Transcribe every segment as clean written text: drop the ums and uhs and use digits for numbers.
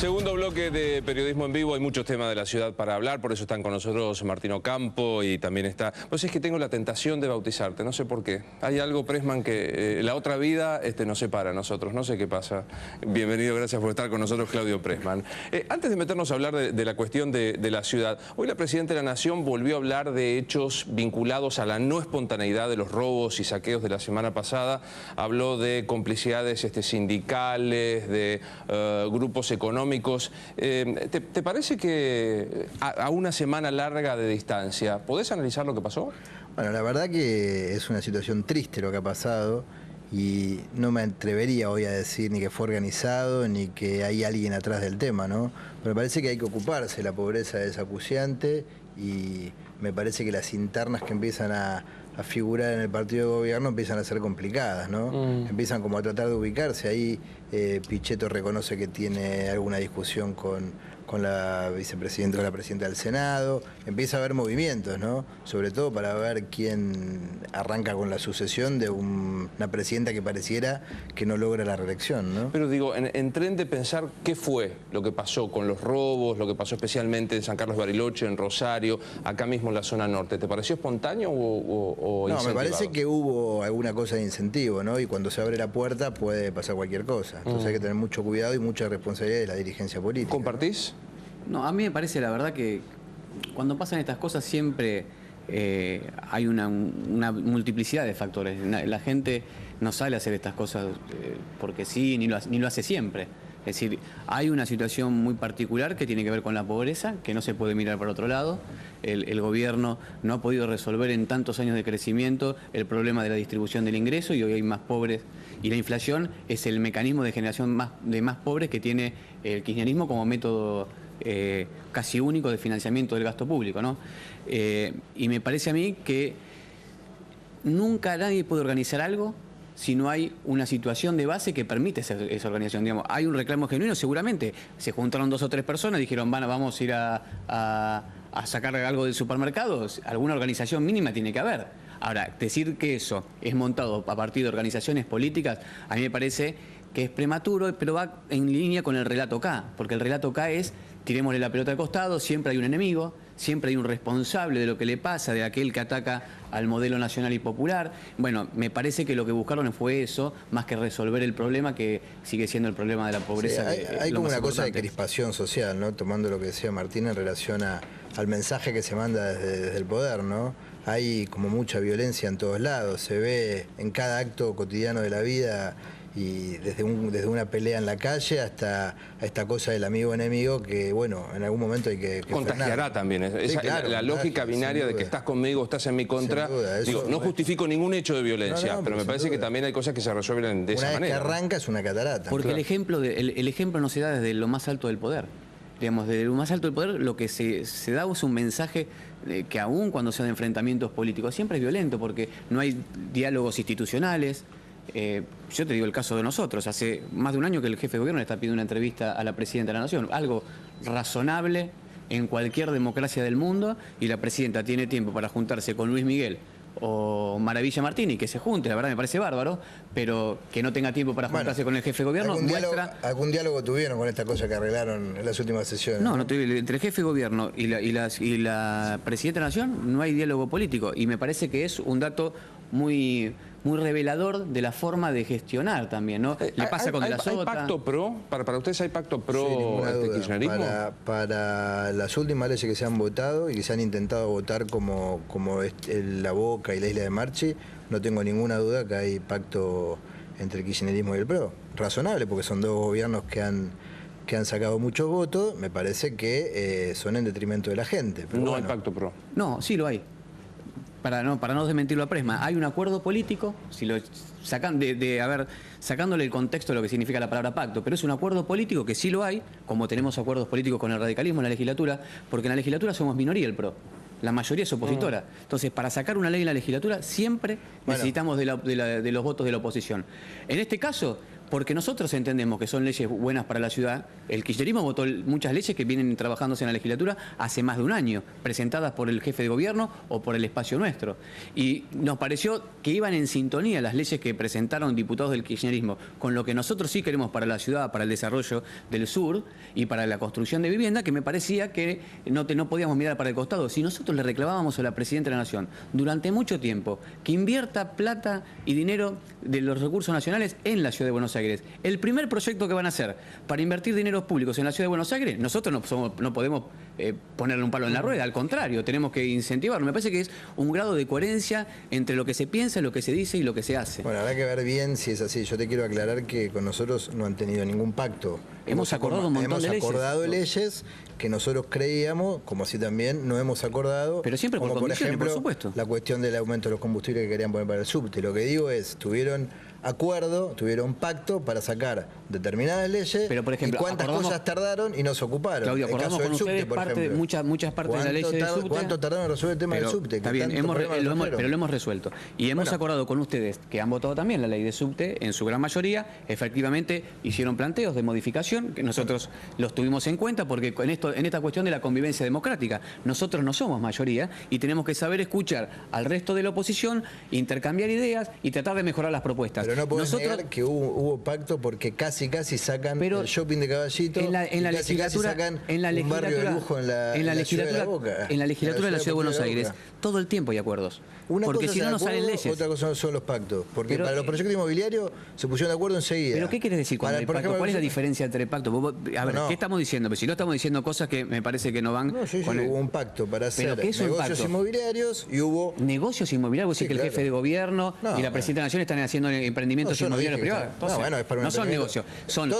Segundo bloque de Periodismo en Vivo. Hay muchos temas de la ciudad para hablar, por eso están con nosotros Martín Ocampo y también está... Pues es que tengo la tentación de bautizarte, no sé por qué. Hay algo, Pressman, que la otra vida nos separa a nosotros, no sé qué pasa. Bienvenido, gracias por estar con nosotros, Claudio Pressman. Antes de meternos a hablar de la cuestión de la ciudad, hoy la Presidenta de la Nación volvió a hablar de hechos vinculados a la no espontaneidad de los robos y saqueos de la semana pasada. Habló de complicidades sindicales, de grupos económicos. ¿Te parece que a una semana larga de distancia podés analizar lo que pasó? Bueno, la verdad que es una situación triste lo que ha pasado y no me atrevería hoy a decir ni que fue organizado ni que hay alguien atrás del tema, ¿no? Pero me parece que hay que ocuparse. La pobreza es acuciante y me parece que las internas que empiezan a figurar en el partido de gobierno empiezan a ser complicadas, ¿no? Empiezan como a tratar de ubicarse. Ahí Pichetto reconoce que tiene alguna discusión con la vicepresidenta o la presidenta del Senado. Empieza a haber movimientos, ¿no? Sobre todo para ver quién arranca con la sucesión de una presidenta que pareciera que no logra la reelección, ¿no? Pero digo, en tren de pensar qué fue lo que pasó con los robos, lo que pasó especialmente en San Carlos Bariloche, en Rosario, acá mismo en la zona norte, ¿te pareció espontáneo o no, incentivado? Me parece que hubo alguna cosa de incentivo, ¿no? Y cuando se abre la puerta puede pasar cualquier cosa. Entonces hay que tener mucho cuidado y mucha responsabilidad de la dirigencia política. ¿Compartís? No, a mí me parece, la verdad, que cuando pasan estas cosas siempre hay una multiplicidad de factores. La gente no sale a hacer estas cosas porque sí, ni lo hace siempre. Es decir, hay una situación muy particular que tiene que ver con la pobreza, que no se puede mirar para otro lado. El gobierno no ha podido resolver en tantos años de crecimiento el problema de la distribución del ingreso y hoy hay más pobres. Y la inflación es el mecanismo de generación de más pobres que tiene el kirchnerismo como método casi único de financiamiento del gasto público, ¿no? Y me parece a mí que nunca nadie puede organizar algo si no hay una situación de base que permite esa organización. Digamos, hay un reclamo genuino, seguramente se juntaron 2 o 3 personas, dijeron, vamos a ir a sacar algo del supermercado. Alguna organización mínima tiene que haber. Ahora, decir que eso es montado a partir de organizaciones políticas, a mí me parece que es prematuro, pero va en línea con el relato K, porque el relato K es, tirémosle la pelota al costado, siempre hay un enemigo, siempre hay un responsable de lo que le pasa, de aquel que ataca al modelo nacional y popular. Bueno, me parece que lo que buscaron fue eso, más que resolver el problema, que sigue siendo el problema de la pobreza. Sí, hay como una cosa de crispación social, ¿no? Tomando lo que decía Martín en relación al mensaje que se manda desde el poder, ¿no? Hay como mucha violencia en todos lados, se ve en cada acto cotidiano de la vida, y desde una pelea en la calle hasta esta cosa del amigo-enemigo que, bueno, en algún momento hay que contagiará frenar. También. Sí, claro, la lógica binaria de que estás conmigo o estás en mi contra. Digo, no justifico ningún hecho de violencia, pero me parece que también hay cosas que se resuelven de esa manera. Una vez que arranca es una catarata. Porque el ejemplo no se da desde lo más alto del poder. Digamos, desde lo más alto del poder lo que se da es un mensaje que aún cuando se dan enfrentamientos políticos siempre es violento, porque no hay diálogos institucionales. Yo te digo el caso de nosotros, hace más de un año que el jefe de gobierno le está pidiendo una entrevista a la Presidenta de la Nación, algo razonable en cualquier democracia del mundo, y la Presidenta tiene tiempo para juntarse con Luis Miguel o Maravilla Martini, que se junte, la verdad me parece bárbaro, pero que no tenga tiempo para juntarse con el jefe de gobierno. ¿Algún diálogo tuvieron con esta cosa que arreglaron en las últimas sesiones? No, entre el jefe de gobierno y la Presidenta de la Nación no hay diálogo político, y me parece que es un dato muy revelador de la forma de gestionar también, ¿no? Le pasa con la Sota. ¿Hay pacto pro? ¿Para ustedes hay pacto pro kirchnerismo? Para las últimas leyes que se han votado y que se han intentado votar como la Boca y la Isla de Marchi, no tengo ninguna duda que hay pacto entre el kirchnerismo y el PRO. Razonable, porque son 2 gobiernos que han sacado muchos votos, me parece que son en detrimento de la gente. Pero no hay pacto pro. No, sí lo hay. Para no desmentirlo a Pressman, hay un acuerdo político, si lo sacan sacándole el contexto de lo que significa la palabra pacto, pero es un acuerdo político que sí lo hay, como tenemos acuerdos políticos con el radicalismo en la legislatura, porque en la legislatura somos minoría el PRO. La mayoría es opositora. Entonces, para sacar una ley en la legislatura siempre necesitamos de los votos de la oposición. En este caso, porque nosotros entendemos que son leyes buenas para la ciudad. El kirchnerismo votó muchas leyes que vienen trabajándose en la legislatura hace más de un año, presentadas por el jefe de gobierno o por el Espacio Nuestro. Y nos pareció que iban en sintonía las leyes que presentaron diputados del kirchnerismo con lo que nosotros sí queremos para la ciudad, para el desarrollo del sur y para la construcción de vivienda, que me parecía que no podíamos mirar para el costado. Si nosotros le reclamábamos a la Presidenta de la Nación durante mucho tiempo que invierta plata y dinero de los recursos nacionales en la Ciudad de Buenos Aires, el primer proyecto que van a hacer para invertir dineros públicos en la Ciudad de Buenos Aires, nosotros no podemos ponerle un palo en la rueda, al contrario, tenemos que incentivarlo. Me parece que es un grado de coherencia entre lo que se piensa, lo que se dice y lo que se hace. Bueno, habrá que ver bien si es así. Yo te quiero aclarar que con nosotros no han tenido ningún pacto. Hemos acordado un montón de leyes. Hemos acordado leyes que nosotros creíamos, como así también no hemos acordado. Pero siempre como por ejemplo, por supuesto. La cuestión del aumento de los combustibles que querían poner para el subte. Lo que digo es, tuvieron acuerdo, tuvieron pacto para sacar determinadas leyes. Pero, por ejemplo, y cuántas cosas tardaron y no se ocuparon. Claudio, acordamos con ustedes muchas partes de la ley del subte. ¿Cuánto tardaron en resolver el tema del subte? Está bien, pero lo hemos resuelto. Y hemos acordado con ustedes, que han votado también la ley de subte, en su gran mayoría, efectivamente hicieron planteos de modificación, que nosotros los tuvimos en cuenta, porque en esta cuestión de la convivencia democrática, nosotros no somos mayoría y tenemos que saber escuchar al resto de la oposición, intercambiar ideas y tratar de mejorar las propuestas. Pero no podemos negar que hubo pacto, porque casi sacan el shopping de Caballito, en la legislatura, sacan en la un barrio de lujo en la ciudad de La Boca. En la legislatura de la Ciudad de Buenos Aires, todo el tiempo hay acuerdos. Porque si no, no salen leyes. Otra cosa son los pactos. Porque para los proyectos inmobiliarios se pusieron de acuerdo enseguida. ¿Pero qué quieres decir con el pacto? ¿Cuál es la diferencia entre pacto? A ver, ¿qué estamos diciendo? Pero si no estamos diciendo cosas que me parece que no van... No, hubo un pacto para hacer negocios inmobiliarios y hubo... ¿Negocios inmobiliarios? ¿Vos decís que el jefe de gobierno y la Presidenta de la Nación están haciendo emprendimientos inmobiliarios privados? No son negocios. Son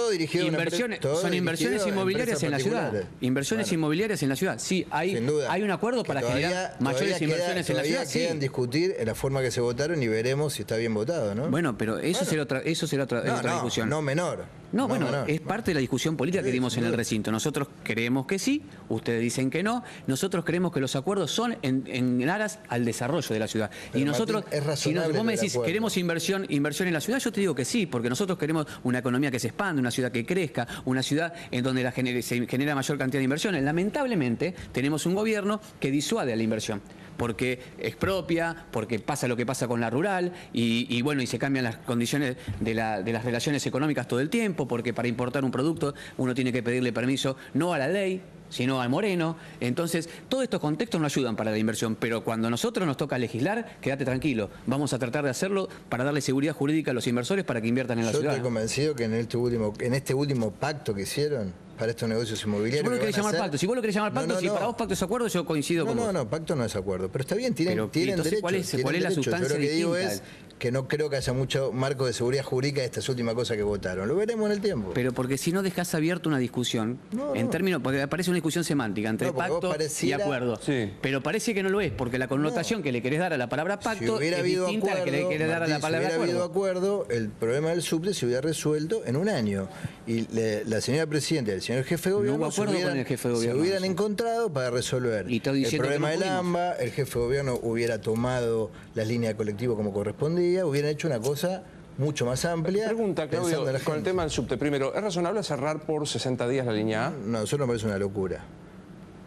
inversiones inmobiliarias en la ciudad. Inversiones inmobiliarias en la ciudad. Sí, hay un acuerdo para generar mayores inversiones en la ciudad. Queda en discutir en la forma que se votaron y veremos si está bien votado, ¿no? Bueno, pero eso será otra discusión. No menor. No, bueno, es parte de la discusión política que dimos en el recinto. Nosotros creemos que sí, ustedes dicen que no. Nosotros creemos que los acuerdos son en aras al desarrollo de la ciudad. Pero y nosotros, Martín, si vos me decís, ¿queremos inversión en la ciudad? Yo te digo que sí, porque nosotros queremos una economía que se expanda, una ciudad que crezca, una ciudad en donde se genera mayor cantidad de inversiones. Lamentablemente, tenemos un gobierno que disuade a la inversión, porque expropia, porque pasa lo que pasa con la rural y bueno, y se cambian las condiciones de las relaciones económicas todo el tiempo, porque para importar un producto uno tiene que pedirle permiso no a la ley, sino al Moreno. Entonces, todos estos contextos no ayudan para la inversión, pero cuando a nosotros nos toca legislar, quédate tranquilo, vamos a tratar de hacerlo para darle seguridad jurídica a los inversores para que inviertan en la ciudad. Yo estoy convencido que en este último pacto que hicieron para estos negocios inmobiliarios... Si vos lo querés llamar pacto, si vos lo querés llamar pacto, si para vos pacto es acuerdo, yo coincido con vos. No, pacto no es acuerdo, pero está bien, tienen derecho. ¿Cuál es la sustancia? Yo lo que digo es que no creo que haya mucho marco de seguridad jurídica de estas últimas cosas que votaron. Lo veremos en el tiempo. Pero porque si no dejás abierta una discusión, en términos, porque aparece una discusión semántica entre pacto y acuerdo. Sí. Pero parece que no lo es, porque la connotación que le querés dar a la palabra pacto es distinta a la que le querés dar a la palabra acuerdo. Si hubiera habido acuerdo, el problema del subte se hubiera resuelto en un año. Y la señora Presidenta y el señor Jefe de Gobierno se hubieran encontrado para resolver el problema del AMBA, el Jefe de Gobierno hubiera tomado las líneas de colectivo como correspondía, hubieran hecho una cosa mucho más amplia. Pregunta, Claudio, con el tema del subte. Primero, ¿es razonable cerrar por 60 días la línea A? No, eso me parece una locura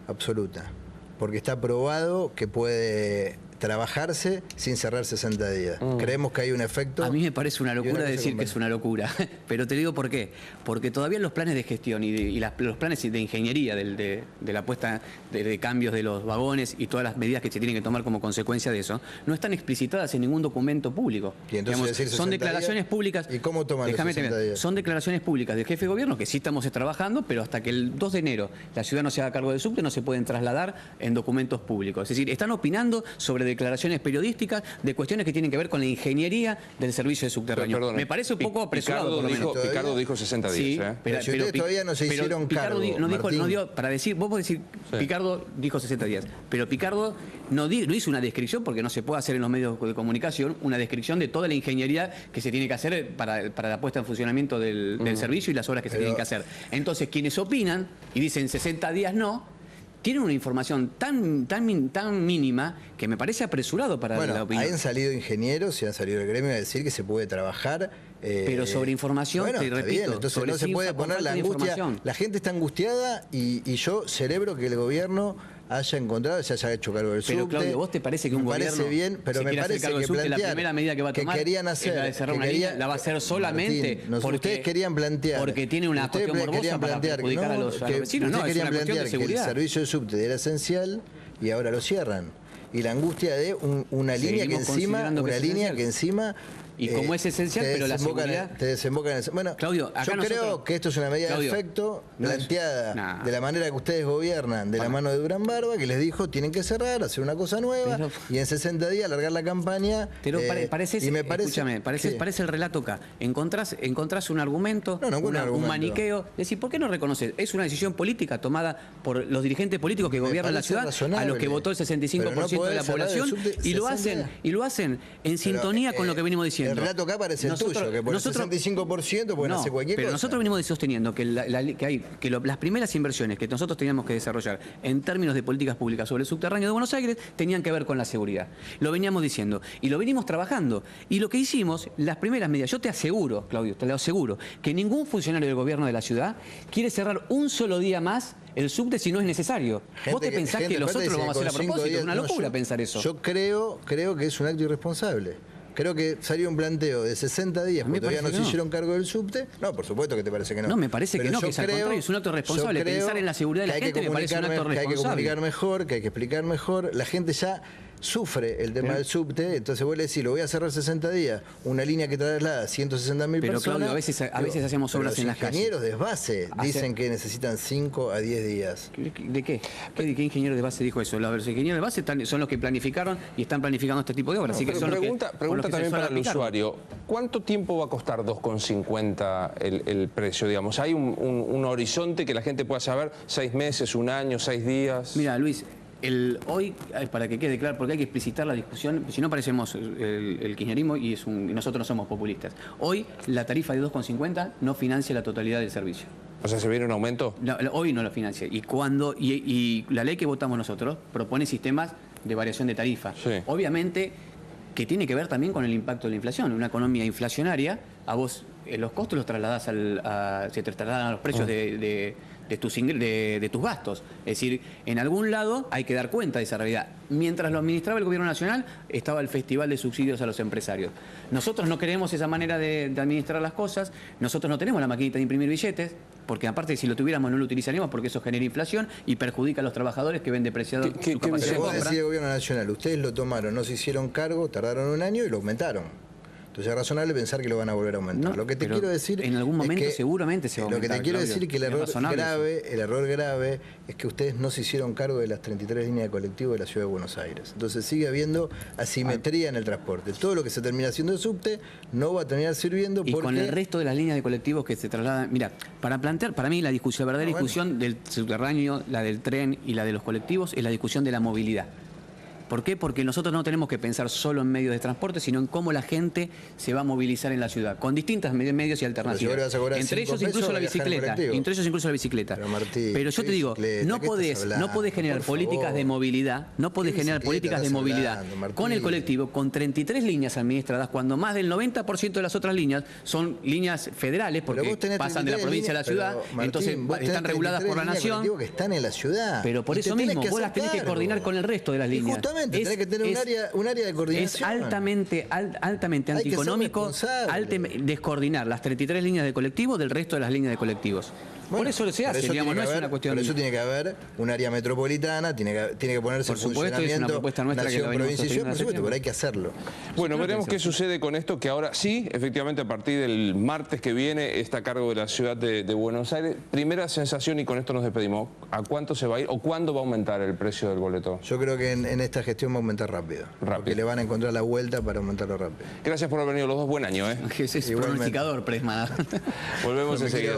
absoluta, porque está probado que puede trabajarse sin cerrar 60 días. Creemos que hay un efecto... A mí me parece una locura decir que es una locura, pero te digo por qué. Porque todavía los planes de gestión y los planes de ingeniería de la puesta de cambios de los vagones y todas las medidas que se tienen que tomar como consecuencia de eso, no están explicitadas en ningún documento público. Y entonces digamos, son declaraciones públicas... ¿Y cómo toman los 60 días? Son declaraciones públicas del jefe de gobierno que sí estamos trabajando, pero hasta que el 2 de enero la ciudad no se haga cargo del subte no se pueden trasladar en documentos públicos. Es decir, están opinando sobre declaraciones periodísticas de cuestiones que tienen que ver con la ingeniería del servicio de subterráneo. Me parece un poco apresurado. Picardo dijo 60 días. Sí, pero si ustedes todavía no se hicieron cargo, para decir, vos podés decir, sí. Picardo dijo 60 días, pero Picardo no hizo una descripción, porque no se puede hacer en los medios de comunicación, una descripción de toda la ingeniería que se tiene que hacer para la puesta en funcionamiento del servicio y las obras que se tienen que hacer. Entonces, quienes opinan y dicen 60 días no, tienen una información tan mínima que me parece apresurado para la opinión. Han salido ingenieros y han salido del gremio a decir que se puede trabajar Pero sobre información, bueno, te está repito, bien, entonces sobre no se puede poner la angustia. La gente está angustiada y yo celebro que el gobierno haya encontrado, se haya hecho cargo del subte. Pero Claudio, ¿vos te parece que un gobierno parece bien, pero me parece que la primera medida que va a tomar querían hacer, es la de cerrar una línea, la va a hacer solamente Martín, ustedes querían plantear, porque tiene una cuestión morbosa para perjudicar a los vecinos? No, es una cuestión de seguridad. Que el servicio de subte era esencial y ahora lo cierran. Y la angustia de una línea que encima y como es esencial, pero la seguridad... Te desembocan en eso. Bueno, Claudio, acá yo creo que esto es una medida de efecto planteada de la manera que ustedes gobiernan, de la mano de Durán Barba, que les dijo, tienen que cerrar, hacer una cosa nueva, y en 60 días alargar la campaña. Pero escúchame, parece el relato acá. Encontrás un argumento, un maniqueo, decir, ¿por qué no reconoces? Es una decisión política tomada por los dirigentes políticos que gobiernan la ciudad, a los que votó el 65% de la población, y lo hacen en sintonía con lo que venimos diciendo. El relato acá parece el tuyo, que por el 65% pueden hacer cualquier cosa. Pero nosotros venimos sosteniendo que, las primeras inversiones que nosotros teníamos que desarrollar en términos de políticas públicas sobre el subterráneo de Buenos Aires tenían que ver con la seguridad. Lo veníamos diciendo y lo venimos trabajando. Y lo que hicimos, las primeras medidas, yo te aseguro, Claudio, te lo aseguro, que ningún funcionario del gobierno de la ciudad quiere cerrar un solo día más el subte si no es necesario. ¿Vos te pensás que nosotros lo vamos a hacer a propósito? Es una locura pensar eso. Yo creo que es un acto irresponsable. Creo que salió un planteo de 60 días, porque todavía no se hicieron cargo del subte. No, por supuesto que te parece que no. No, me parece que no, que es al contrario, es un acto responsable. Pensar en la seguridad de la gente me parece un acto responsable. Que hay que comunicar mejor, que hay que explicar mejor. La gente ya sufre el tema del subte, entonces vos le decís, lo voy a cerrar 60 días, una línea que traslada 150.000 personas. Pero Claudio, a veces hacemos obras en las calles. Los ingenieros de base dicen que necesitan 5 a 10 días. ¿De qué? ¿Qué ingeniero de base dijo eso? Los ingenieros de base son los que planificaron y están planificando este tipo de obras. Pregunta también para el usuario, ¿cuánto tiempo va a costar 2,50 el precio? Digamos, ¿hay un horizonte que la gente pueda saber? ¿6 meses, 1 año, 6 días? Mira, Luis, hoy, para que quede claro, porque hay que explicitar la discusión, si no parecemos el kirchnerismo y nosotros no somos populistas. Hoy la tarifa de 2,50 no financia la totalidad del servicio. O sea, ¿se viene un aumento? Hoy no lo financia. Y la ley que votamos nosotros propone sistemas de variación de tarifa. Sí. Obviamente que tiene que ver también con el impacto de la inflación. Una economía inflacionaria, a vos los costos los trasladás se te trasladan a los precios de tus gastos. Es decir, en algún lado hay que dar cuenta de esa realidad. Mientras lo administraba el Gobierno Nacional, estaba el Festival de Subsidios a los Empresarios. Nosotros no queremos esa manera de administrar las cosas, nosotros no tenemos la maquinita de imprimir billetes, porque aparte si lo tuviéramos no lo utilizaríamos porque eso genera inflación y perjudica a los trabajadores que ven depreciado su capacidad de compra. Vos decís el Gobierno Nacional, ustedes lo tomaron, no se hicieron cargo, tardaron 1 año y lo aumentaron. Entonces es razonable pensar que lo van a volver a aumentar. No, lo que te quiero decir en algún momento es que seguramente se va a aumentar. Lo que te quiero decir es que el error eso. grave es que ustedes no se hicieron cargo de las 33 líneas de colectivo de la Ciudad de Buenos Aires. Entonces sigue habiendo asimetría en el transporte. Todo lo que se termina haciendo de subte no va a terminar sirviendo y porque... con el resto de las líneas de colectivos que se trasladan... Mira, para mí la verdadera discusión del subterráneo, la del tren y la de los colectivos es la discusión de la movilidad. ¿Por qué? Porque nosotros no tenemos que pensar solo en medios de transporte, sino en cómo la gente se va a movilizar en la ciudad, con distintos medios y alternativas. Entre ellos incluso la bicicleta. Pero, Martín, pero yo te digo, no podés generar políticas de movilidad, con el colectivo, con 33 líneas administradas, cuando más del 90% de las otras líneas son líneas federales, porque pasan de la provincia a la ciudad, entonces están reguladas por la nación. Que están en la ciudad. Pero por eso mismo, vos las tenés que coordinar con el resto de las líneas. Tenés que tener un área de coordinación. Es altamente antieconómico descoordinar las 33 líneas de colectivo del resto de las líneas de colectivos. Bueno, por eso se hace, digamos, no es una cuestión... Por eso tiene que haber un área metropolitana, tiene que ponerse en funcionamiento, es una propuesta nuestra nación, provincia y ciudad, por supuesto, pero hay que hacerlo. Bueno, veremos qué sucede con esto, que ahora sí, efectivamente, a partir del martes que viene está a cargo de la ciudad de Buenos Aires. Primera sensación, y con esto nos despedimos, ¿a cuánto se va a ir o cuándo va a aumentar el precio del boleto? Yo creo que en esta gestión va a aumentar rápido. Porque le van a encontrar la vuelta para aumentarlo rápido. Gracias por haber venido los dos, buen año. Es pronosticador, Presma. Volvemos enseguida.